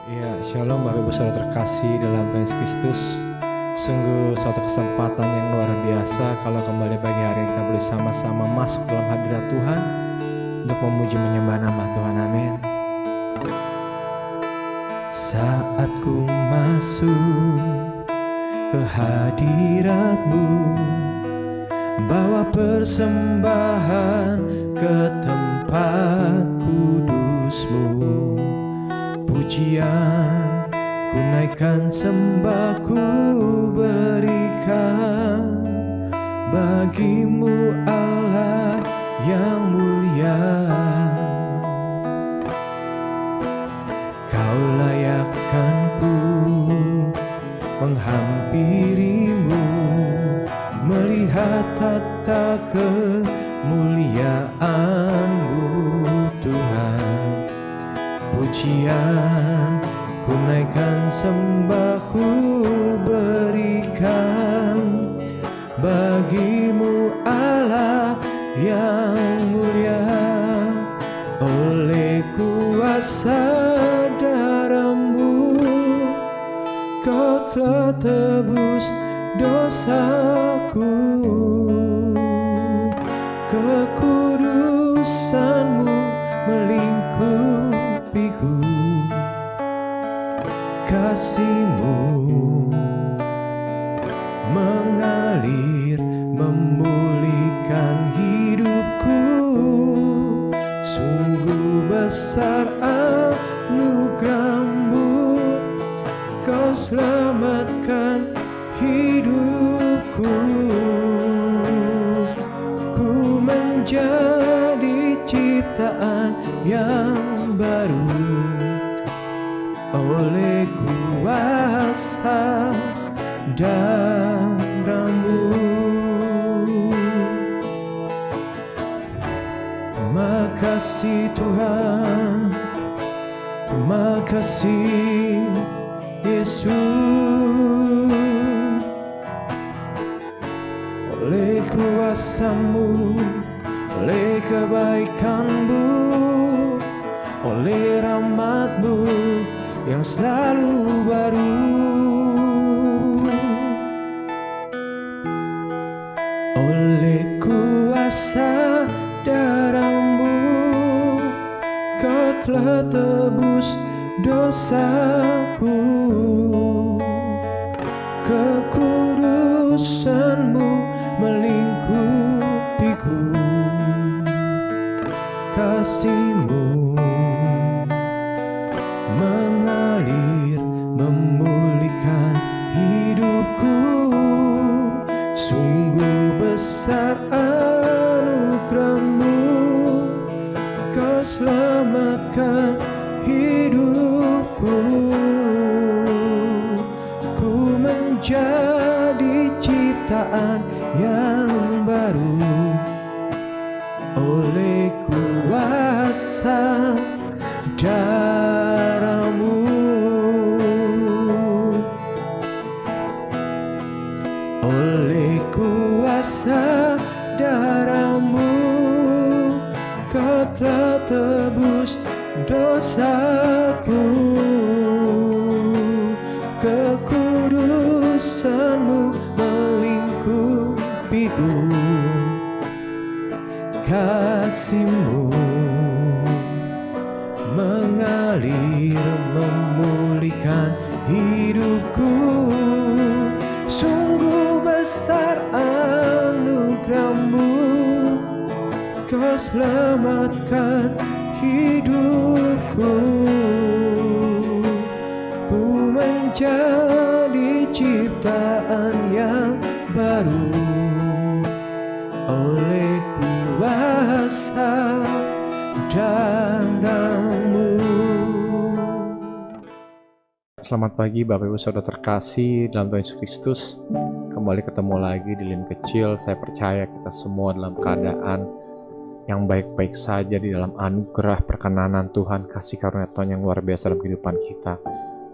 Ya, Shalom Bapak Ibu Saudara terkasih dalam Tuhan Yesus Kristus. Sungguh suatu kesempatan yang luar biasa kalau kembali pagi hari ini kita boleh sama-sama masuk dalam hadirat Tuhan untuk memuji menyembah nama Tuhan. Amin. Saat ku masuk ke hadirat-Mu, bawa persembahan ke tempat kudus-Mu. Pujian ku naikkan, sembah ku berikan bagimu Allah yang mulia. Kau layakkan ku menghampirimu, melihat tata kemuliaan-Mu Tuhan. Pujian ku naikkan, sembah ku berikan bagimu Allah yang mulia. Oleh kuasa darah-Mu Kau telah tebus dosaku. Kekudusan-Mu melingkupiku, kasih-Mu mengalir memulihkan hidupku. Sungguh besar anugerah-Mu, Kau selamatkan hidupku. Ku menjadi ciptaan yang baru oleh kuasa darah-Mu. Makasih Tuhan, makasih Yesus. Oleh kuasa-Mu, oleh kebaikan-Mu, oleh rahmat-Mu yang selalu baru. Oleh kuasa darah-Mu Kau telah tebus dosaku. Kekudusan-Mu melingkupiku, kasih-Mu mengalir memulihkan hidupku. Sungguh besar anugerah-Mu, Kau selamatkan hidupku. Ku menjadi ciptaan yang baru oleh kuasa darah-Mu. Oleh kuasa darah-Mu Kau telah tebus dosaku. Kekudusan-Mu melingkupiku, kasih-Mu mengalir memulihkan hidupku. Sungguh besar anugerah-Mu, Kau selamatkan hidupku. Ku menjadi ciptaan yang baru oleh kuasa darah-Mu. Selamat pagi Bapak Ibu Saudara terkasih dalam Tuhan Yesus Kristus. Kembali ketemu lagi di Lin Kecil. Saya percaya kita semua dalam keadaan yang baik-baik saja di dalam anugerah perkenanan Tuhan, kasih karunia Tuhan yang luar biasa dalam kehidupan kita.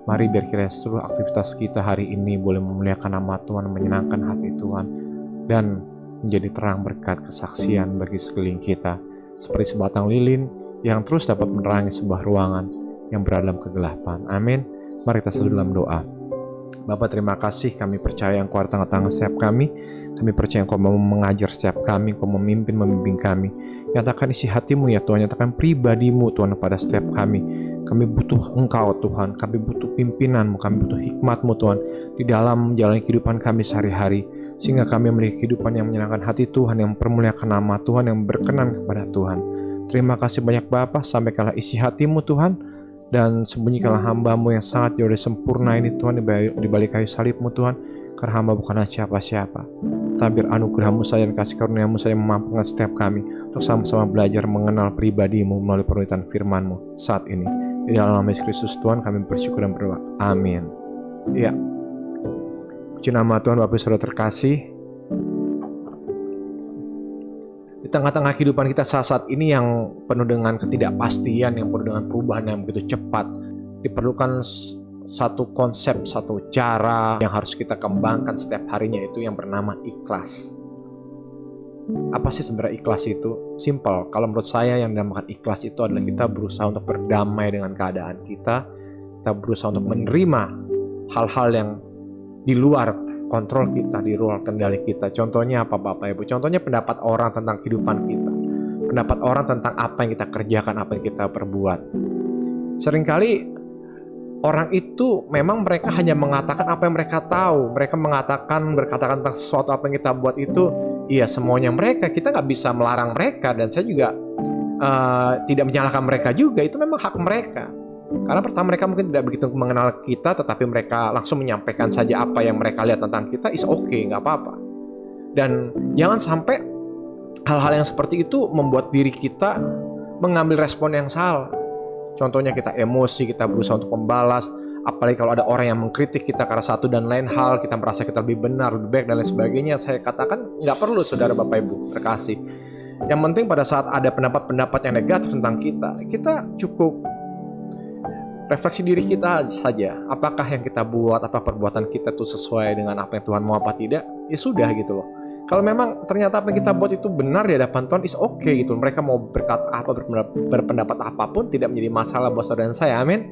Mari biar kiranya seluruh aktivitas kita hari ini boleh memuliakan nama Tuhan, menyenangkan hati Tuhan, dan menjadi terang berkat kesaksian bagi sekeliling kita. Seperti sebatang lilin yang terus dapat menerangi sebuah ruangan, yang berada dalam kegelapan. Amin. Mari kita satu dalam doa. Bapa, terima kasih, kami percaya Engkau ada tengah-tengah setiap kami. Kami percaya Engkau mau mengajar setiap kami, Engkau membimbing kami. Nyatakan isi hatimu ya Tuhan, nyatakan pribadimu Tuhan pada setiap kami. Kami butuh Engkau Tuhan, kami butuh pimpinanmu, kami butuh hikmatmu Tuhan di dalam menjalani kehidupan kami sehari-hari, sehingga kami memiliki kehidupan yang menyenangkan hati Tuhan, yang mempermuliakan nama Tuhan, yang berkenan kepada Tuhan. Terima kasih banyak Bapa, sampaikanlah isi hatimu Tuhan, dan sembunyikanlah hamba-Mu yang sangat jauh dari sempurna ini Tuhan di balik kayu salib-Mu Tuhan, karena hamba bukanlah siapa-siapa. Tabir anugerah-Mu saja dan kasih karunia-Mu saja memampukan setiap kami untuk sama-sama belajar mengenal pribadi-Mu melalui penulisan firman-Mu saat ini. Di dalam nama Yesus Kristus Tuhan kami bersyukur dan berdoa. Amin. Ya, puji nama Tuhan. Bapak Ibu Saudara terkasih, di tengah-tengah kehidupan kita saat ini yang penuh dengan ketidakpastian, yang penuh dengan perubahan yang begitu cepat, diperlukan satu konsep, satu cara yang harus kita kembangkan setiap harinya, itu yang bernama ikhlas. Apa sih sebenarnya ikhlas itu? Simple. Kalau menurut saya yang dinamakan ikhlas itu adalah kita berusaha untuk berdamai dengan keadaan kita. Kita berusaha untuk menerima hal-hal yang di luar kontrol kita, di luar kendali kita. Contohnya apa Bapak Ibu? Contohnya pendapat orang tentang kehidupan kita. Pendapat orang tentang apa yang kita kerjakan, apa yang kita perbuat. Seringkali orang itu memang mereka hanya mengatakan apa yang mereka tahu. Mereka berkata tentang sesuatu apa yang kita buat itu, iya semuanya mereka. Kita nggak bisa melarang mereka, dan saya juga tidak menyalahkan mereka juga. Itu memang hak mereka. Karena pertama mereka mungkin tidak begitu mengenal kita, tetapi mereka langsung menyampaikan saja apa yang mereka lihat tentang kita, is okay, nggak apa-apa. Dan jangan sampai hal-hal yang seperti itu membuat diri kita mengambil respon yang salah. Contohnya kita emosi, kita berusaha untuk membalas, apalagi kalau ada orang yang mengkritik kita karena satu dan lain hal, kita merasa kita lebih benar, lebih baik, dan lain sebagainya. Saya katakan nggak perlu saudara Bapak Ibu terkasih. Yang penting pada saat ada pendapat-pendapat yang negatif tentang kita cukup refleksi diri kita saja. Apakah yang kita buat, apa perbuatan kita itu sesuai dengan apa yang Tuhan mau apa tidak? Ya sudah gitu loh. Kalau memang ternyata apa yang kita buat itu benar di hadapan Tuhan, is okay gitu. Mereka mau berkata apa, berpendapat apapun tidak menjadi masalah buat saudara dan saya. Amin.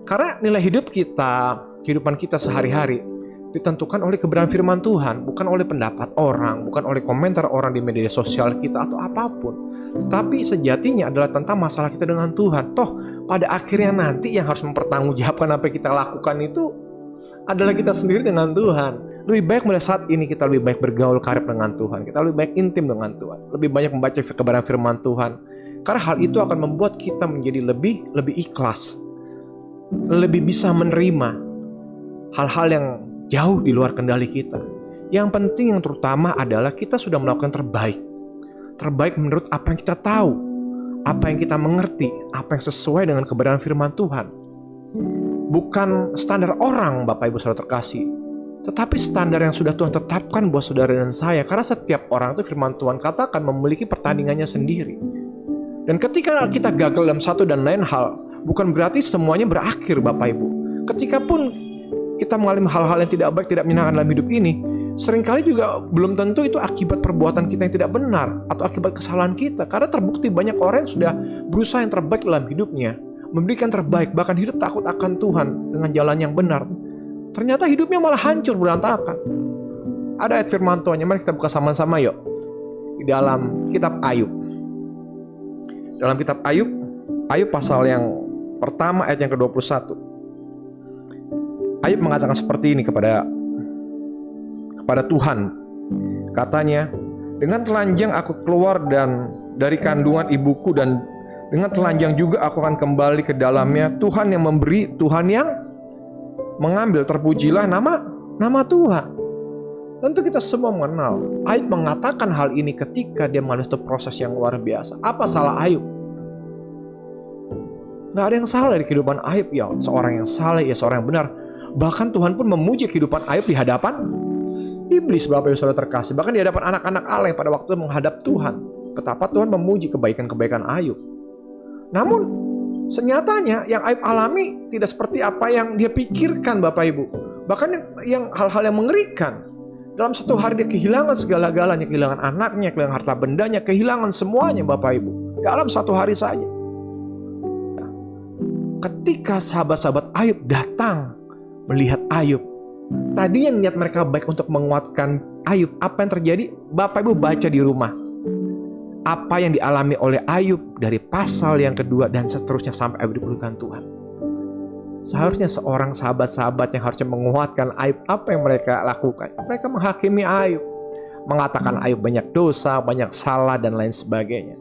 Karena nilai hidup kita, kehidupan kita sehari-hari ditentukan oleh kebenaran firman Tuhan, bukan oleh pendapat orang, bukan oleh komentar orang di media sosial kita atau apapun. Tapi sejatinya adalah tentang masalah kita dengan Tuhan. Toh pada akhirnya nanti yang harus mempertanggungjawabkan apa yang kita lakukan itu adalah kita sendiri dengan Tuhan. Lebih baik pada saat ini kita lebih baik bergaul karib dengan Tuhan. Kita lebih baik intim dengan Tuhan. Lebih banyak membaca kebenaran firman Tuhan. Karena hal itu akan membuat kita menjadi lebih ikhlas. Lebih bisa menerima hal-hal yang jauh di luar kendali kita. Yang penting, yang terutama adalah kita sudah melakukan terbaik. Terbaik menurut apa yang kita tahu, apa yang kita mengerti, apa yang sesuai dengan kebenaran firman Tuhan. Bukan standar orang Bapak Ibu Saudara terkasih, tetapi standar yang sudah Tuhan tetapkan buat saudara dan saya. Karena setiap orang itu firman Tuhan katakan memiliki pertandingannya sendiri. Dan ketika kita gagal dalam satu dan lain hal, bukan berarti semuanya berakhir Bapak Ibu. Ketika pun kita mengalami hal-hal yang tidak baik, tidak menyenangkan dalam hidup ini, seringkali juga belum tentu itu akibat perbuatan kita yang tidak benar atau akibat kesalahan kita. Karena terbukti banyak orang yang sudah berusaha yang terbaik dalam hidupnya, memberikan terbaik, bahkan hidup takut akan Tuhan dengan jalan yang benar. Ternyata hidupnya malah hancur, berantakan. Ada ayat firman Tuhan, mari kita buka sama-sama yuk. Di dalam kitab Ayub. Dalam kitab Ayub pasal yang pertama ayat yang ke-21. Ayub mengatakan seperti ini kepada Tuhan. Katanya, dengan telanjang aku keluar dan dari kandungan ibuku, dan dengan telanjang juga aku akan kembali ke dalamnya. Tuhan yang memberi, Tuhan yang mengambil, terpujilah nama Tuhan. Tentu kita semua mengenal. Ayub mengatakan hal ini ketika dia melalui proses yang luar biasa. Apa salah Ayub? Gak ada yang salah di kehidupan Ayub. Ya seorang yang saleh, ya seorang yang benar. Bahkan Tuhan pun memuji kehidupan Ayub di hadapan iblis Bapak Ibu Saudara terkasih. Bahkan di hadapan anak-anak Allah yang pada waktu menghadap Tuhan. Betapa Tuhan memuji kebaikan-kebaikan Ayub. Namun senyatanya yang Ayub alami tidak seperti apa yang dia pikirkan Bapak Ibu. Bahkan yang hal-hal yang mengerikan. Dalam satu hari dia kehilangan segala-galanya. Kehilangan anaknya, kehilangan harta bendanya, kehilangan semuanya Bapak Ibu. Dalam satu hari saja. ketika sahabat-sahabat Ayub datang melihat Ayub, tadinya niat mereka baik untuk menguatkan Ayub. Apa yang terjadi? Bapak Ibu baca di rumah apa yang dialami oleh Ayub dari pasal yang kedua dan seterusnya sampai Ayub dipulihkan Tuhan. Seharusnya seorang sahabat-sahabat yang harusnya menguatkan Ayub, apa yang mereka lakukan? Mereka menghakimi Ayub, mengatakan Ayub banyak dosa, banyak salah, dan lain sebagainya.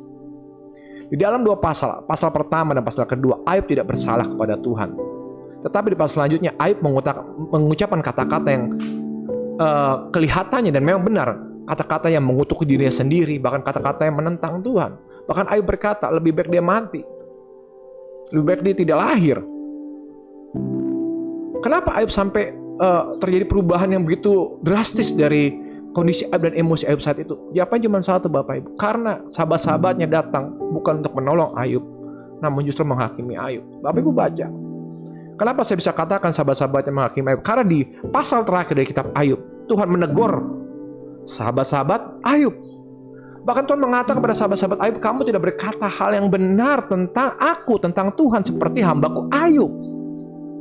Di dalam dua pasal pertama dan pasal kedua, Ayub tidak bersalah kepada Tuhan. Tetapi di pasal selanjutnya, Ayub mengucapkan kata-kata yang kelihatannya dan memang benar, kata-kata yang mengutuk dirinya sendiri, bahkan kata-kata yang menentang Tuhan. Bahkan Ayub berkata, lebih baik dia mati, lebih baik dia tidak lahir. Kenapa Ayub sampai terjadi perubahan yang begitu drastis dari kondisi Ayub dan emosi Ayub saat itu? Jawabannya cuma satu, Bapak Ibu. Karena sahabat-sahabatnya datang bukan untuk menolong Ayub, namun justru menghakimi Ayub. Bapak Ibu baca. Kenapa saya bisa katakan sahabat-sahabatnya menghakimi Ayub? Karena di pasal terakhir dari kitab Ayub, Tuhan menegur sahabat-sahabat Ayub. Bahkan Tuhan mengatakan kepada sahabat-sahabat Ayub, kamu tidak berkata hal yang benar tentang aku, tentang Tuhan, seperti hambaku Ayub.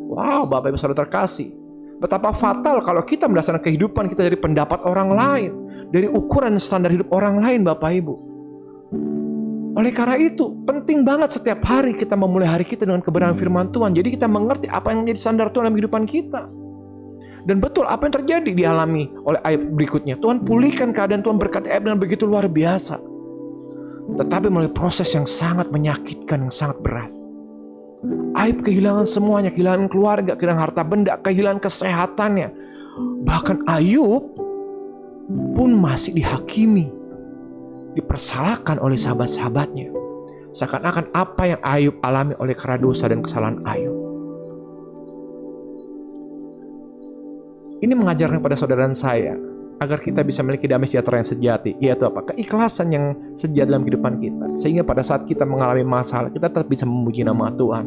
Wow, Bapak Ibu Saudara terkasih, betapa fatal kalau kita mendasarkan kehidupan kita dari pendapat orang lain, dari ukuran standar hidup orang lain, Bapak Ibu. Oleh karena itu, penting banget setiap hari kita memulai hari kita dengan kebenaran firman Tuhan. Jadi kita mengerti apa yang menjadi standar Tuhan dalam kehidupan kita. Dan betul apa yang terjadi dialami oleh Ayub berikutnya. Tuhan pulihkan keadaan, Tuhan berkati Ayub dengan begitu luar biasa. Tetapi melalui proses yang sangat menyakitkan, yang sangat berat. Ayub kehilangan semuanya, kehilangan keluarga, kehilangan harta benda, kehilangan kesehatannya. Bahkan Ayub pun masih dihakimi, dipersalahkan oleh sahabat-sahabatnya. Seakan-akan apa yang Ayub alami oleh karena dosa dan kesalahan Ayub. Ini mengajarkan kepada saudara dan saya agar kita bisa memiliki damai sejahtera yang sejati, yaitu apa? Keikhlasan yang sejati dalam kehidupan kita. Sehingga pada saat kita mengalami masalah, kita tetap bisa memuji nama Tuhan.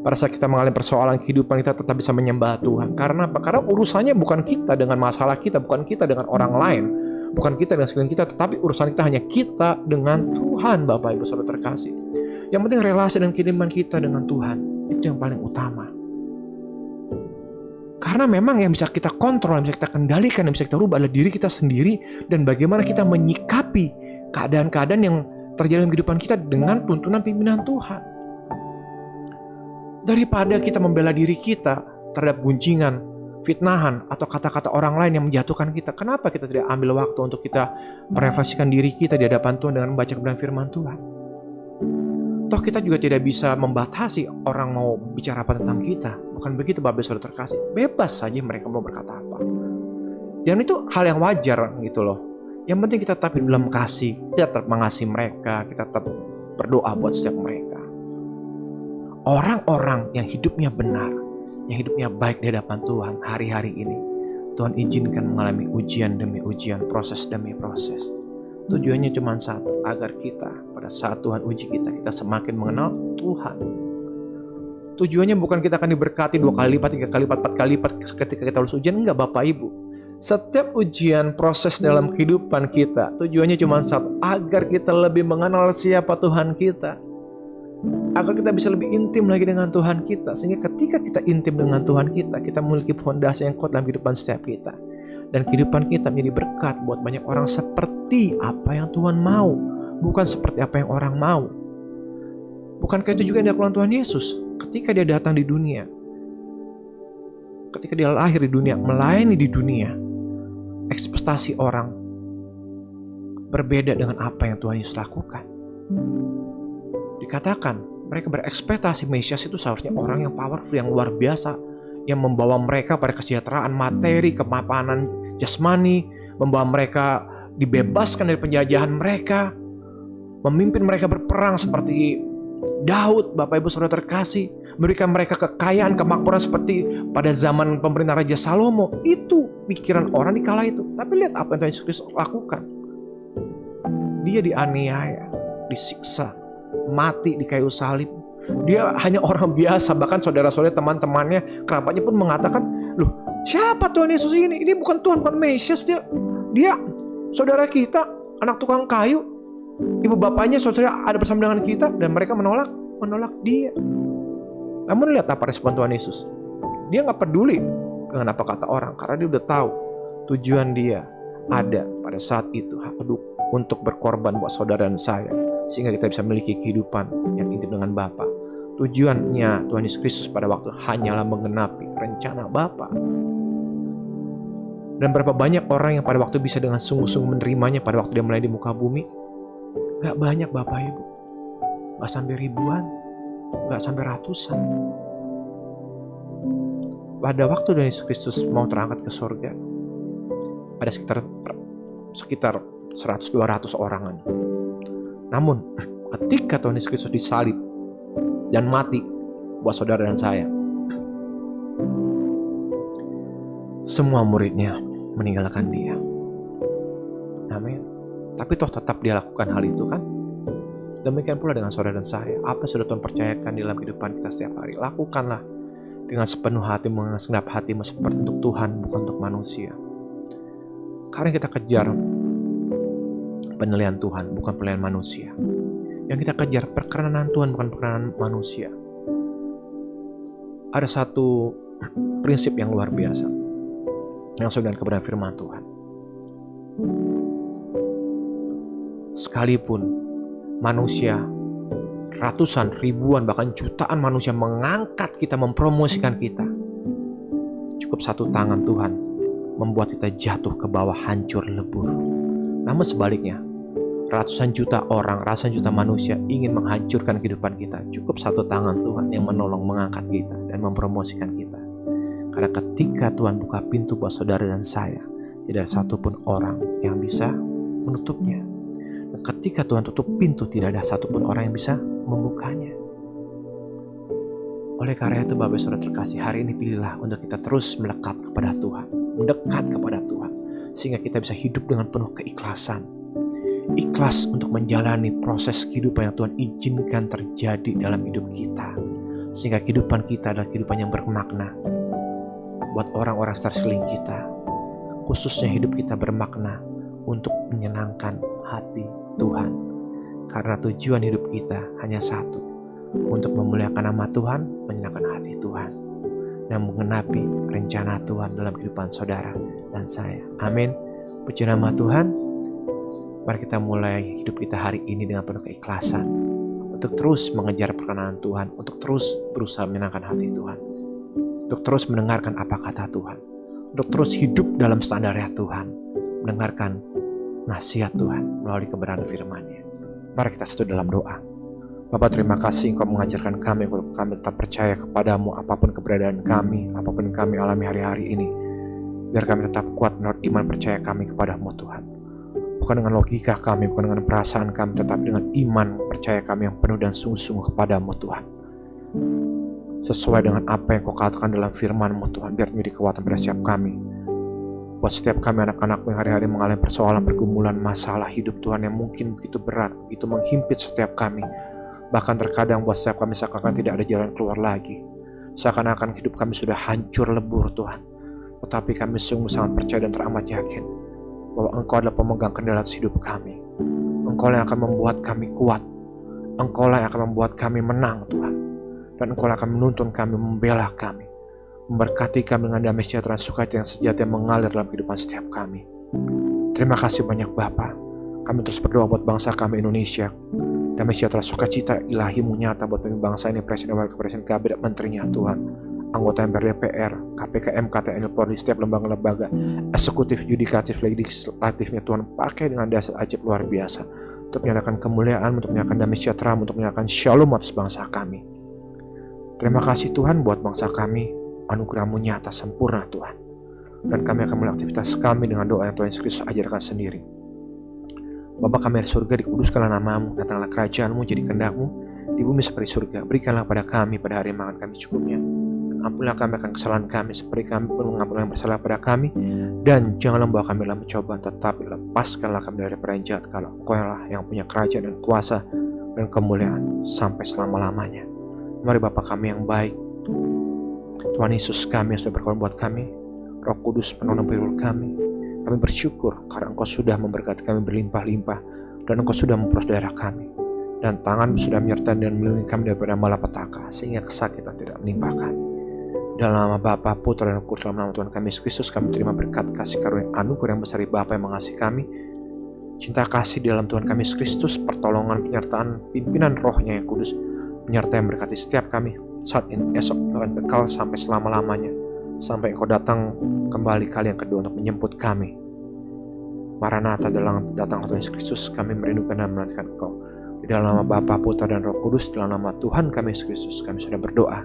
Pada saat kita mengalami persoalan kehidupan, kita tetap bisa menyembah Tuhan. Karena apa? Karena urusannya bukan kita dengan masalah kita, bukan kita dengan orang lain, bukan kita dengan sekeliling kita, tetapi urusan kita hanya kita dengan Tuhan, Bapak Ibu Saudara terkasih. Yang penting relasi dan kehidupan kita dengan Tuhan, itu yang paling utama. Karena memang yang bisa kita kontrol, yang bisa kita kendalikan, yang bisa kita rubah adalah diri kita sendiri, dan bagaimana kita menyikapi keadaan-keadaan yang terjadi dalam kehidupan kita dengan tuntunan pimpinan Tuhan. Daripada kita membela diri kita terhadap gunjingan, fitnahan, atau kata-kata orang lain yang menjatuhkan kita, kenapa kita tidak ambil waktu untuk kita merefleksikan diri kita di hadapan Tuhan dengan membaca kebenaran firman Tuhan? Toh kita juga tidak bisa membatasi orang mau bicara apa tentang kita. Bukan begitu, Bapak Saudara terkasih. Bebas saja mereka mau berkata apa. Dan itu hal yang wajar gitu loh. Yang penting kita tetap di dalam kasih, kita tetap mengasihi mereka, kita tetap berdoa buat setiap mereka. Orang-orang yang hidupnya benar, yang hidupnya baik di hadapan Tuhan hari-hari ini, Tuhan izinkan mengalami ujian demi ujian, proses demi proses. Tujuannya cuma satu, agar kita pada saat Tuhan uji kita, kita semakin mengenal Tuhan. Tujuannya bukan kita akan diberkati 2 kali lipat, 3 kali lipat, 4 kali lipat ketika kita lulus ujian. Enggak, Bapak Ibu. Setiap ujian, proses dalam kehidupan kita, tujuannya cuma satu, agar kita lebih mengenal siapa Tuhan kita. Agar kita bisa lebih intim lagi dengan Tuhan kita. Sehingga ketika kita intim dengan Tuhan kita, kita memiliki fondasi yang kuat dalam kehidupan setiap kita. Dan kehidupan kita menjadi berkat buat banyak orang seperti apa yang Tuhan mau, bukan seperti apa yang orang mau. Bukankah itu juga yang dilakukan Tuhan Yesus ketika dia datang di dunia, ketika dia lahir di dunia, melayani di dunia. Ekspektasi orang berbeda dengan apa yang Tuhan Yesus lakukan. Dikatakan mereka berekspektasi Mesias itu seharusnya orang yang powerful, yang luar biasa, yang membawa mereka pada kesejahteraan materi, kemapanan jasmani, membawa mereka dibebaskan dari penjajahan mereka, memimpin mereka berperang seperti Daud, Bapak Ibu Saudara terkasih, memberikan mereka kekayaan, kemakmuran seperti pada zaman pemerintahan Raja Salomo. Itu pikiran orang di kala itu. Tapi lihat apa yang Tuhan Yesus Kristus lakukan. Dia dianiaya, disiksa, mati di kayu salib. Dia hanya orang biasa, bahkan saudara-saudara, teman-temannya, kerabatnya pun mengatakan, loh, siapa Tuhan Yesus ini? Ini bukan Tuhan, bukan Mesias. Dia saudara kita, anak tukang kayu. Ibu bapaknya, saudara ada bersama dengan kita, dan mereka menolak dia. Namun lihat apa respon Tuhan Yesus. Dia gak peduli dengan apa kata orang, karena dia udah tahu tujuan dia ada pada saat itu untuk berkorban buat saudara dan saya, sehingga kita bisa memiliki kehidupan yang intim dengan Bapa. Tujuannya Tuhan Yesus Kristus pada waktu hanyalah menggenapi rencana Bapa. Dan berapa banyak orang yang pada waktu bisa dengan sungguh-sungguh menerimanya pada waktu dia mulai di muka bumi? Gak banyak Bapak Ibu. Gak sampai ribuan, gak sampai ratusan. Pada waktu Tuhan Yesus Kristus mau terangkat ke surga, ada sekitar 100-200 orangan. Namun ketika Tuhan Yesus Kristus disalib dan mati buat saudara dan saya, semua muridnya meninggalkan dia. Amin. Tapi toh tetap dia lakukan hal itu kan? Demikian pula dengan saudara dan saya. Apa yang sudah Tuhan percayakan dalam kehidupan kita setiap hari, lakukanlah dengan sepenuh hati, dengan segenap hatimu, seperti untuk Tuhan, bukan untuk manusia. Karena kita kejar penilaian Tuhan, bukan penilaian manusia. Yang kita kejar perkenanan Tuhan, bukan perkenanan manusia. Ada satu prinsip yang luar biasa yang sesuai dengan kebenaran firman Tuhan. Sekalipun manusia, ratusan, ribuan, bahkan jutaan manusia mengangkat kita, mempromosikan kita, cukup satu tangan Tuhan membuat kita jatuh ke bawah, hancur lebur. Namun sebaliknya, ratusan juta orang, ratusan juta manusia ingin menghancurkan kehidupan kita, cukup satu tangan Tuhan yang menolong, mengangkat kita dan mempromosikan kita. Karena ketika Tuhan buka pintu buat saudara dan saya, tidak ada satupun orang yang bisa menutupnya. Dan ketika Tuhan tutup pintu, tidak ada satupun orang yang bisa membukanya. Oleh karena itu Bapak Saudara terkasih, hari ini pilihlah untuk kita terus melekat kepada Tuhan, mendekat kepada Tuhan, sehingga kita bisa hidup dengan penuh keikhlasan. Ikhlas untuk menjalani proses kehidupan yang Tuhan izinkan terjadi dalam hidup kita, sehingga kehidupan kita adalah kehidupan yang bermakna buat orang-orang sekeliling kita. Khususnya hidup kita bermakna untuk menyenangkan hati Tuhan. Karena tujuan hidup kita hanya satu, untuk memuliakan nama Tuhan, menyenangkan hati Tuhan, dan menggenapi rencana Tuhan dalam kehidupan saudara dan saya. Amin. Puji nama Tuhan. Mari kita mulai hidup kita hari ini dengan penuh keikhlasan, untuk terus mengejar perkenanan Tuhan, untuk terus berusaha menyenangkan hati Tuhan, untuk terus mendengarkan apa kata Tuhan, untuk terus hidup dalam standarnya Tuhan, mendengarkan nasihat Tuhan melalui kebenaran firman-Nya. Mari kita satu dalam doa. Bapa, terima kasih Engkau mengajarkan kami untuk kami tetap percaya kepadamu apapun keberadaan kami, apapun yang kami alami hari-hari ini. Biar kami tetap kuat menurut iman percaya kami kepadamu Tuhan. Bukan dengan logika kami, bukan dengan perasaan kami, tetapi dengan iman percaya kami yang penuh dan sungguh-sungguh kepadamu Tuhan. Sesuai dengan apa yang Kau katakan dalam firman-Mu Tuhan, biar menjadi kekuatan pada setiap kami. Buat setiap kami anak-anak yang hari-hari mengalami persoalan, pergumulan, masalah hidup Tuhan yang mungkin begitu berat, begitu menghimpit setiap kami. Bahkan terkadang buat setiap kami seakan-akan tidak ada jalan keluar lagi. Seakan-akan hidup kami sudah hancur lebur Tuhan. Tetapi kami sungguh sangat percaya dan teramat yakin bahwa Engkau adalah pemegang kendali atas hidup kami. Engkau yang akan membuat kami kuat. Engkau yang akan membuat kami menang Tuhan. Dan Engkau akan menuntun kami, membela kami, memberkati kami dengan damai sejahtera dan sukacita yang sejati yang mengalir dalam kehidupan setiap kami. Terima kasih banyak Bapa. Kami terus berdoa buat bangsa kami Indonesia. Damai sejahtera sukacita ilahi-Mu nyata buat pemimpin bangsa ini, Presiden, Wakil Presiden, Kabinet, Menterinya Tuhan, anggota MPR, DPR, KPK, MK, TNI, Polri, setiap lembaga-lembaga, eksekutif, yudikatif, legislatifnya Tuhan, pakai dengan dasar ajaib luar biasa untuk menyatakan kemuliaan, untuk menyatakan damai sejahtera, untuk menyatakan shalom atas bangsa kami. Terima kasih Tuhan buat bangsa kami, anugerah-Mu nyata sempurna Tuhan. Dan kami akan mulai aktivitas kami dengan doa yang Tuhan Yesus Kristus ajarkan sendiri. Bapa kami di surga, dikuduskanlah nama-Mu, datanglah kerajaan-Mu, jadi kehendak-Mu di bumi seperti surga. Berikanlah pada kami pada hari makan kami cukupnya. Dan ampunilah kami akan kesalahan kami, seperti kami pun mengampuni yang bersalah pada kami. Dan janganlah membawa kami dalam pencobaan, tetapi lepaskanlah kami dari perang jahat, kalau Engkau-lah yang punya kerajaan dan kuasa dan kemuliaan sampai selama-lamanya. Mari Bapa kami yang baik, Tuhan Yesus kami yang sudah berkorban buat kami, Roh Kudus penolong penyuluh kami. Kami bersyukur karena Engkau sudah memberkati kami berlimpah-limpah dan Engkau sudah memperoleh darah kami. dan tangan sudah menyertai dan melindungi kami daripada malapetaka, sehingga kesakitan tidak menimpa kami. Dalam nama Bapa, Putra, dan Roh Kudus, dalam nama Tuhan kami Yesus Kristus, kami terima berkat, kasih karunia, anugerah yang besar dari Bapa yang mengasihi kami, cinta kasih di dalam Tuhan kami Yesus Kristus, pertolongan, penyertaan, pimpinan Roh-Nya yang kudus, menyertai dan berkati setiap kami saat ini, esok, dan kekal sampai selama-lamanya, sampai Engkau datang kembali kali yang kedua untuk menjemput kami. Maranatha, dalam datang Tuhan Yesus Kristus, kami merindukan dan menantikan Engkau. Di dalam nama Bapa, Putra, dan Roh Kudus, dalam nama Tuhan kami Yesus Kristus, kami sudah berdoa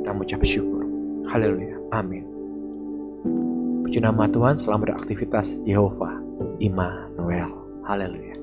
dan mengucap syukur. Haleluya. Amin. Puji nama Tuhan, selamat beraktivitas. Yehova Immanuel. Haleluya.